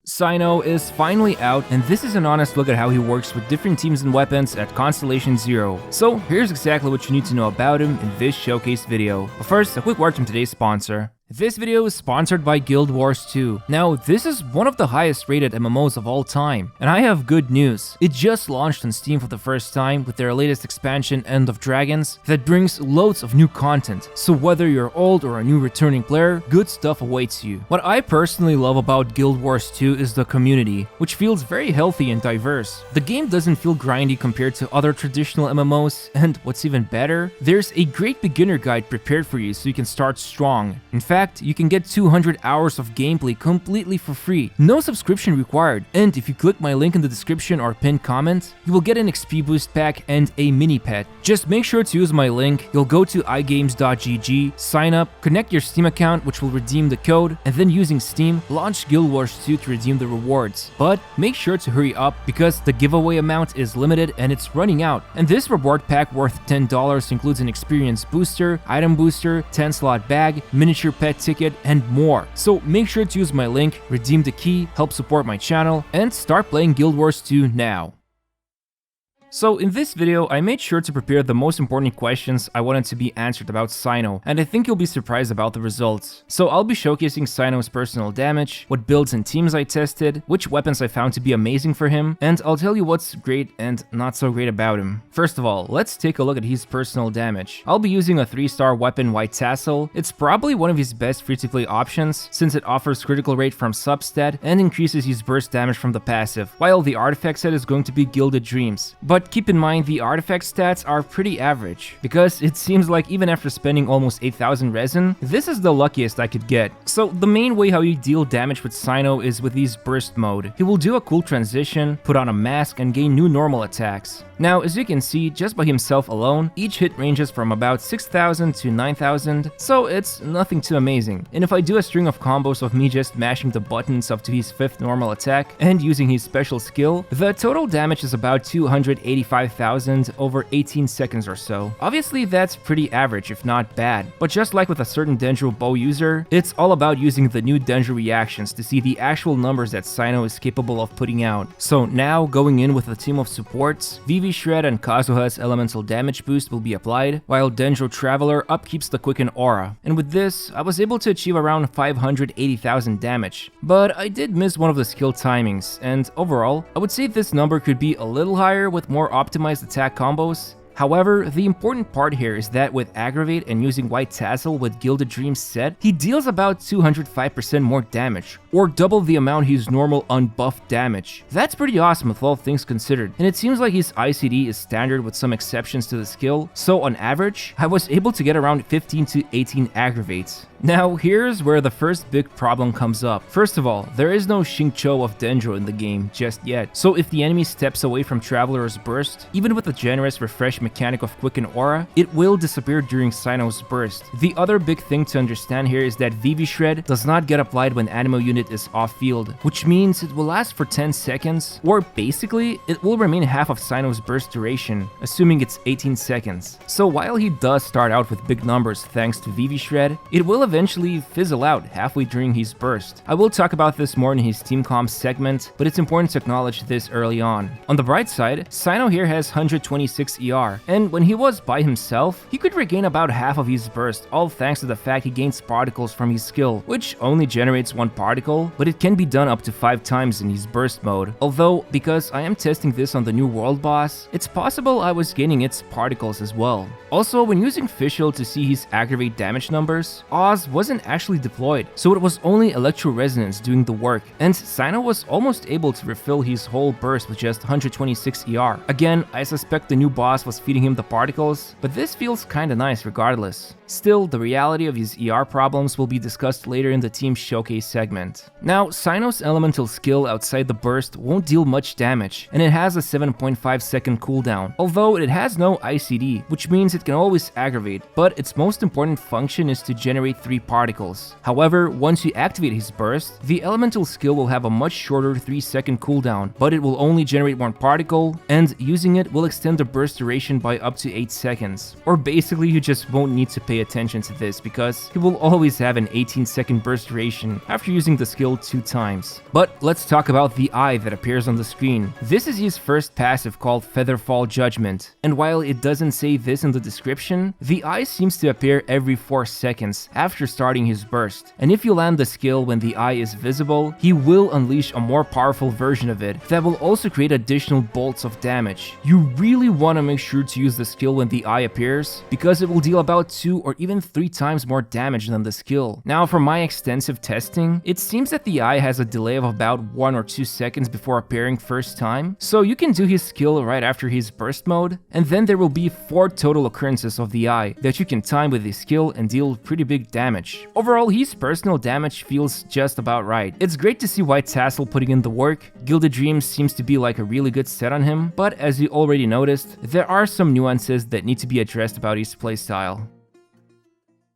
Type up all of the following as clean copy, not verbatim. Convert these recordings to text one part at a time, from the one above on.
Cyno is finally out, and this is an honest look at how he works with different teams and weapons at Constellation Zero. So here's exactly what you need to know about him in this showcase video. But first, a quick word from today's sponsor. This video is sponsored by Guild Wars 2. Now, this is one of the highest rated MMOs of all time, and I have good news. It just launched on Steam for the first time with their latest expansion, End of Dragons, that brings loads of new content. So whether you're old or a new returning player, good stuff awaits you. What I personally love about Guild Wars 2 is the community, which feels very healthy and diverse. The game doesn't feel grindy compared to other traditional MMOs, and what's even better, there's a great beginner guide prepared for you so you can start strong. In fact, you can get 200 hours of gameplay completely for free, no subscription required, and if you click my link in the description or pinned comment, you will get an XP boost pack and a mini pet. Just make sure to use my link. You'll go to igames.gg, sign up, connect your Steam account which will redeem the code, and then using Steam, launch Guild Wars 2 to redeem the rewards. But make sure to hurry up because the giveaway amount is limited and it's running out. And this reward pack worth $10 includes an experience booster, item booster, 10-slot bag, miniature pet ticket, and more. So make sure to use my link, redeem the key, help support my channel, and start playing Guild Wars 2 now. So in this video, I made sure to prepare the most important questions I wanted to be answered about Cyno, and I think you'll be surprised about the results. So I'll be showcasing Cyno's personal damage, what builds and teams I tested, which weapons I found to be amazing for him, and I'll tell you what's great and not so great about him. First of all, let's take a look at his personal damage. I'll be using a 3-star weapon, White Tassel. It's probably one of his best free-to-play options, since it offers critical rate from substat and increases his burst damage from the passive, while the artifact set is going to be Gilded Dreams. But keep in mind, the artifact stats are pretty average, because it seems like even after spending almost 8,000 resin, this is the luckiest I could get. So the main way how you deal damage with Cyno is with his burst mode. He will do a cool transition, put on a mask, and gain new normal attacks. Now, as you can see, just by himself alone, each hit ranges from about 6,000 to 9,000, so it's nothing too amazing. And if I do a string of combos of me just mashing the buttons up to his 5th normal attack and using his special skill, the total damage is about 285,000 over 18 seconds or so. Obviously, that's pretty average, if not bad, but just like with a certain Dendro bow user, it's all about using the new Dendro reactions to see the actual numbers that Cyno is capable of putting out. So now, going in with a team of supports, Vivi Shred and Kazuha's elemental damage boost will be applied, while Dendro Traveler upkeeps the Quicken Aura. And with this, I was able to achieve around 580,000 damage. But I did miss one of the skill timings, and overall, I would say this number could be a little higher with more optimized attack combos. However, the important part here is that with Aggravate and using White Tassel with Gilded Dreams set, he deals about 205% more damage, or double the amount his normal unbuffed damage. That's pretty awesome with all things considered, and it seems like his ICD is standard with some exceptions to the skill, so on average, I was able to get around 15 to 18 Aggravates. Now, here's where the first big problem comes up. First of all, there is no Xingqiu of Dendro in the game just yet, so if the enemy steps away from Traveler's Burst, even with a generous refresh mechanic of Quicken Aura, it will disappear during Cyno's burst. The other big thing to understand here is that Vivi Shred does not get applied when animal unit is off-field, which means it will last for 10 seconds, or basically, it will remain half of Cyno's burst duration, assuming it's 18 seconds. So while he does start out with big numbers thanks to Vivi Shred, it will eventually fizzle out halfway during his burst. I will talk about this more in his team comms segment, but it's important to acknowledge this early on. On the bright side, Cyno here has 126 ER, and when he was by himself, he could regain about half of his burst, all thanks to the fact he gains particles from his skill, which only generates 1 particle, but it can be done up to 5 times in his burst mode. Although, because I am testing this on the new world boss, it's possible I was gaining its particles as well. Also, when using Fischl to see his Aggravate damage numbers, Oz wasn't actually deployed, so it was only Electro Resonance doing the work, and Cyno was almost able to refill his whole burst with just 126 ER. Again, I suspect the new boss was feeding him the particles, but this feels kinda nice regardless. Still, the reality of his ER problems will be discussed later in the team showcase segment. Now, Cyno's elemental skill outside the burst won't deal much damage, and it has a 7.5 second cooldown, although it has no ICD, which means it can always aggravate, but its most important function is to generate 3 particles. However, once you activate his burst, the elemental skill will have a much shorter 3-second cooldown, but it will only generate 1 particle, and using it will extend the burst duration by up to 8 seconds. Or basically, you just won't need to pay attention to this because he will always have an 18-second burst duration after using the skill 2 times. But let's talk about the eye that appears on the screen. This is his first passive called Featherfall Judgment, and while it doesn't say this in the description, the eye seems to appear every 4 seconds after starting his burst, and if you land the skill when the eye is visible, he will unleash a more powerful version of it that will also create additional bolts of damage. You really want to make sure to use the skill when the eye appears, because it will deal about 2 or even 3 times more damage than the skill. Now, from my extensive testing, it seems that the eye has a delay of about 1 or 2 seconds before appearing first time, so you can do his skill right after his burst mode, and then there will be 4 total occurrences of the eye that you can time with his skill and deal pretty big damage. Overall, his personal damage feels just about right. It's great to see White Tassel putting in the work. Gilded Dreams seems to be like a really good set on him, but as you already noticed, there are some nuances that need to be addressed about his playstyle.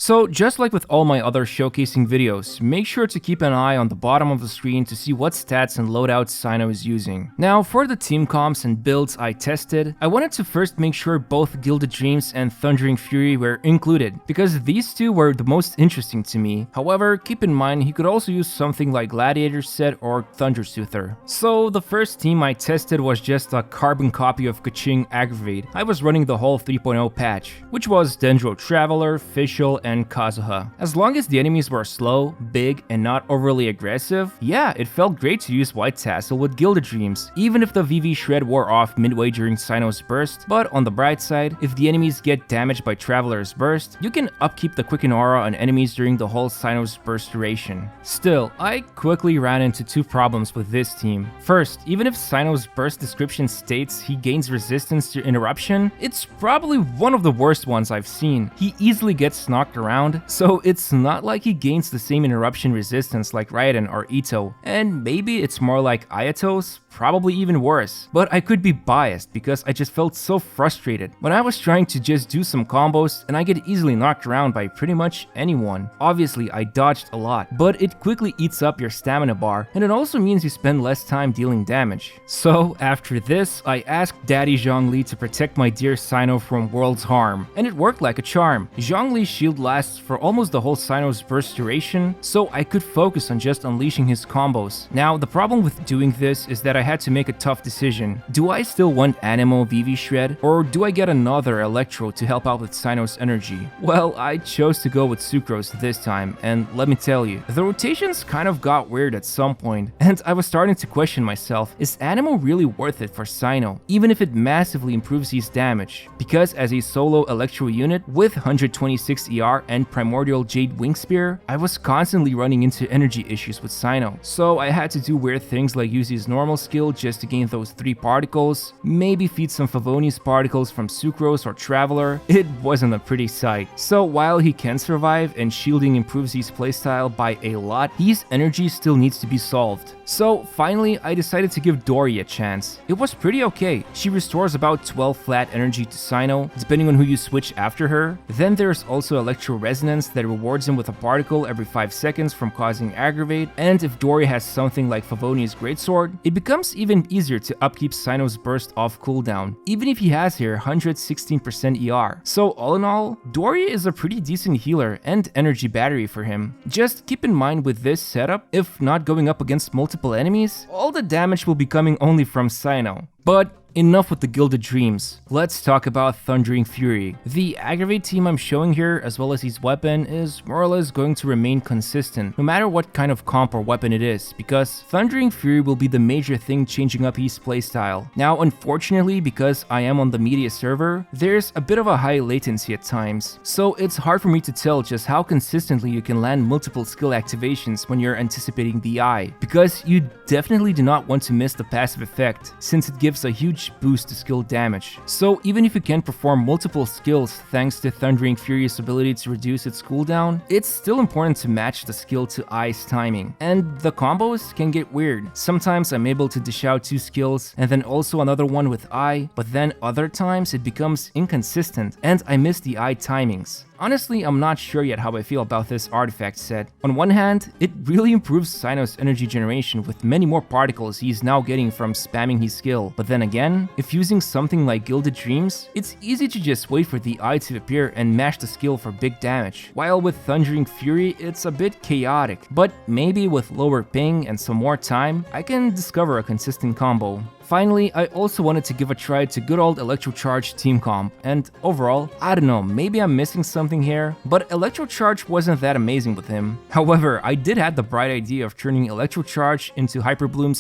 So, just like with all my other showcasing videos, make sure to keep an eye on the bottom of the screen to see what stats and loadouts Cyno is using. Now, for the team comps and builds I tested, I wanted to first make sure both Gilded Dreams and Thundering Fury were included, because these two were the most interesting to me. However, keep in mind he could also use something like Gladiator Set or Thundersoother. So, the first team I tested was just a carbon copy of Cyno Aggravate. I was running the whole 3.0 patch, which was Dendro Traveler, Fischl, and Kazuha. As long as the enemies were slow, big, and not overly aggressive, yeah, it felt great to use White Tassel with Gilded Dreams, even if the VV Shred wore off midway during Cyno's burst. But on the bright side, if the enemies get damaged by Traveler's burst, you can upkeep the Quicken Aura on enemies during the whole Cyno's burst duration. Still, I quickly ran into 2 problems with this team. First, even if Cyno's burst description states he gains resistance to interruption, it's probably one of the worst ones I've seen. He easily gets knocked around, so it's not like he gains the same interruption resistance like Raiden or Ito, and maybe it's more like Ayato's, probably even worse. But I could be biased because I just felt so frustrated when I was trying to just do some combos and I get easily knocked around by pretty much anyone. Obviously, I dodged a lot, but it quickly eats up your stamina bar, and it also means you spend less time dealing damage. So after this, I asked Daddy Zhongli to protect my dear Cyno from world's harm, and it worked like a charm. Zhongli's shield lasts for almost the whole Cyno's burst duration, so I could focus on just unleashing his combos. Now, the problem with doing this is that I had to make a tough decision. Do I still want Anemo VV Shred, or do I get another Electro to help out with Cyno's energy? Well, I chose to go with Sucrose this time, and let me tell you, the rotations kind of got weird at some point, and I was starting to question myself, is Anemo really worth it for Cyno, even if it massively improves his damage? Because as a solo Electro unit with 126 ER and Primordial Jade Wing Spear, I was constantly running into energy issues with Cyno, so I had to do weird things like use his normal skill just to gain those 3 particles, maybe feed some Favonius particles from Sucrose or Traveler. It wasn't a pretty sight. So while he can survive and shielding improves his playstyle by a lot, his energy still needs to be solved. So finally, I decided to give Dory a chance. It was pretty okay. She restores about 12 flat energy to Cyno, depending on who you switch after her. Then there's also Electro Resonance that rewards him with a particle every 5 seconds from causing Aggravate, and if Dory has something like Favonius Greatsword, it becomes even easier to upkeep Cyno's burst off cooldown, even if he has here 116% ER. So all in all, Dory is a pretty decent healer and energy battery for him. Just keep in mind with this setup, if not going up against multiple enemies, all the damage will be coming only from Cyno. But enough with the Gilded Dreams. Let's talk about Thundering Fury. The Aggravate team I'm showing here, as well as his weapon, is more or less going to remain consistent, no matter what kind of comp or weapon it is, because Thundering Fury will be the major thing changing up his playstyle. Now, unfortunately, because I am on the media server, there's a bit of a high latency at times, so it's hard for me to tell just how consistently you can land multiple skill activations when you're anticipating the eye, because you definitely do not want to miss the passive effect, since it gives gives a huge boost to skill damage. So even if you can perform multiple skills thanks to Thundering Fury's ability to reduce its cooldown, it's still important to match the skill to I's timing. And the combos can get weird. Sometimes I'm able to dish out 2 skills and then also another one with I, but then other times it becomes inconsistent and I miss the I timings. Honestly, I'm not sure yet how I feel about this artifact set. On one hand, it really improves Cyno's energy generation with many more particles he's now getting from spamming his skill. But then again, if using something like Gilded Dreams, it's easy to just wait for the eye to appear and mash the skill for big damage. While with Thundering Fury, it's a bit chaotic, but maybe with lower ping and some more time, I can discover a consistent combo. Finally, I also wanted to give a try to good old Electrocharge team comp, and overall, I don't know, maybe I'm missing something here, but Electrocharge wasn't that amazing with him. However, I did have the bright idea of turning Electrocharge into Hyperbloom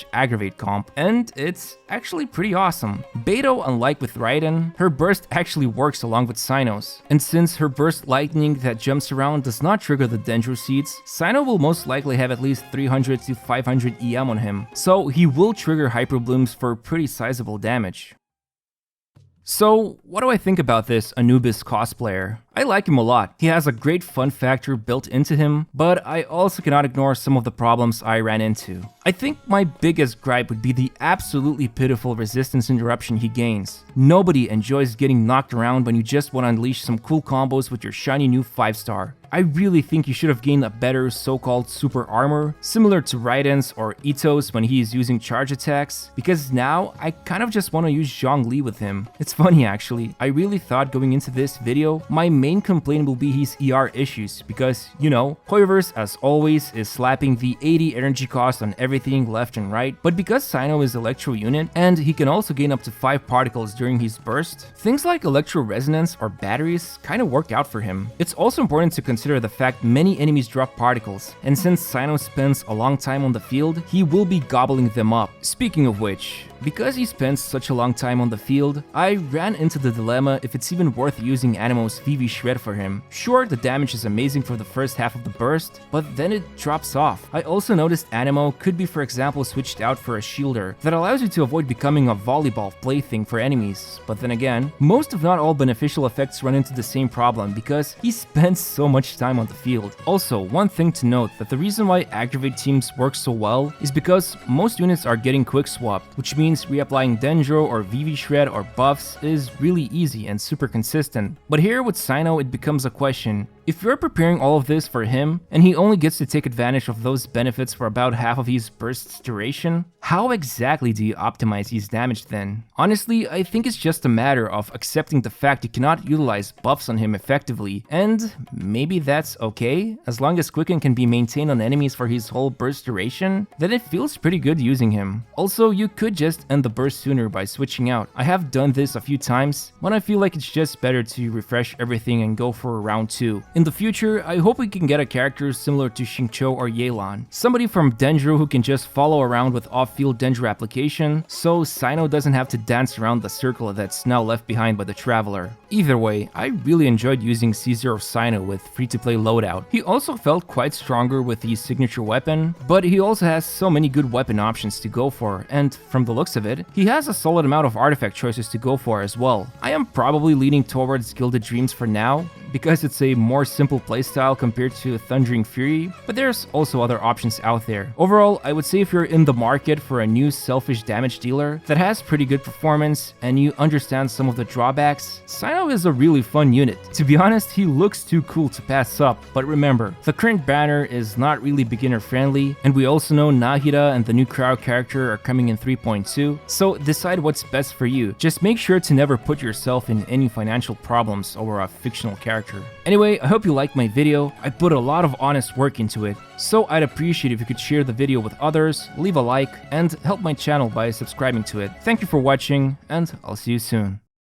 / Aggravate comp, and it's actually pretty awesome. Beidou, unlike with Raiden, her burst actually works along with Cyno's, and since her burst lightning that jumps around does not trigger the Dendro Seeds, Cyno will most likely have at least 300 to 500 EM on him, so he will trigger Hyperbloom for pretty sizable damage. So, what do I think about this Anubis cosplayer? I like him a lot. He has a great fun factor built into him, but I also cannot ignore some of the problems I ran into. I think my biggest gripe would be the absolutely pitiful resistance interruption he gains. Nobody enjoys getting knocked around when you just want to unleash some cool combos with your shiny new 5-star. I really think you should have gained a better so-called super armor, similar to Raiden's or Ito's when he is using charge attacks, because now I kind of just want to use Zhongli with him. It's funny actually, I really thought going into this video, my main complaint will be his ER issues, because, you know, Hoyoverse as always is slapping the 80 energy cost on everything left and right, but because Cyno is Electro Unit, and he can also gain up to 5 particles during his burst, things like Electro Resonance or batteries kind of work out for him. It's also important to consider the fact many enemies drop particles, and since Cyno spends a long time on the field, he will be gobbling them up. Speaking of which, because he spends such a long time on the field, I ran into the dilemma if it's even worth using Animo's VV Shred for him. Sure, the damage is amazing for the first half of the burst, but then it drops off. I also noticed Animo could be, for example, switched out for a shielder that allows you to avoid becoming a volleyball plaything for enemies. But then again, most if not all beneficial effects run into the same problem because he spends so much time on the field. Also, one thing to note that the reason why Aggravate teams work so well is because most units are getting quick swapped, which means reapplying Dendro or VV Shred or buffs is really easy and super consistent. But here with Cyno it becomes a question. If you're preparing all of this for him, and he only gets to take advantage of those benefits for about half of his burst's duration, how exactly do you optimize his damage then? Honestly, I think it's just a matter of accepting the fact you cannot utilize buffs on him effectively, and maybe that's okay? As long as Quicken can be maintained on enemies for his whole burst duration, then it feels pretty good using him. Also, you could just end the burst sooner by switching out. I have done this a few times, when I feel like it's just better to refresh everything and go for a round 2. In the future, I hope we can get a character similar to Xingqiu or Yelan. Somebody from Dendro who can just follow around with off-field Dendro application, so Cyno doesn't have to dance around the circle that's now left behind by the Traveler. Either way, I really enjoyed using C0 Cyno with free-to-play loadout. He also felt quite stronger with his signature weapon, but he also has so many good weapon options to go for, and from the looks of it, he has a solid amount of artifact choices to go for as well. I am probably leaning towards Gilded Dreams for now, because it's a more simple playstyle compared to Thundering Fury, but there's also other options out there. Overall, I would say if you're in the market for a new selfish damage dealer that has pretty good performance and you understand some of the drawbacks, Cyno is a really fun unit. To be honest, he looks too cool to pass up, but remember, the current banner is not really beginner friendly, and we also know Nahida and the new Crow character are coming in 3.2, so decide what's best for you. Just make sure to never put yourself in any financial problems over a fictional character. Anyway, I hope you liked my video. I put a lot of honest work into it, so I'd appreciate if you could share the video with others, leave a like, and help my channel by subscribing to it. Thank you for watching, and I'll see you soon.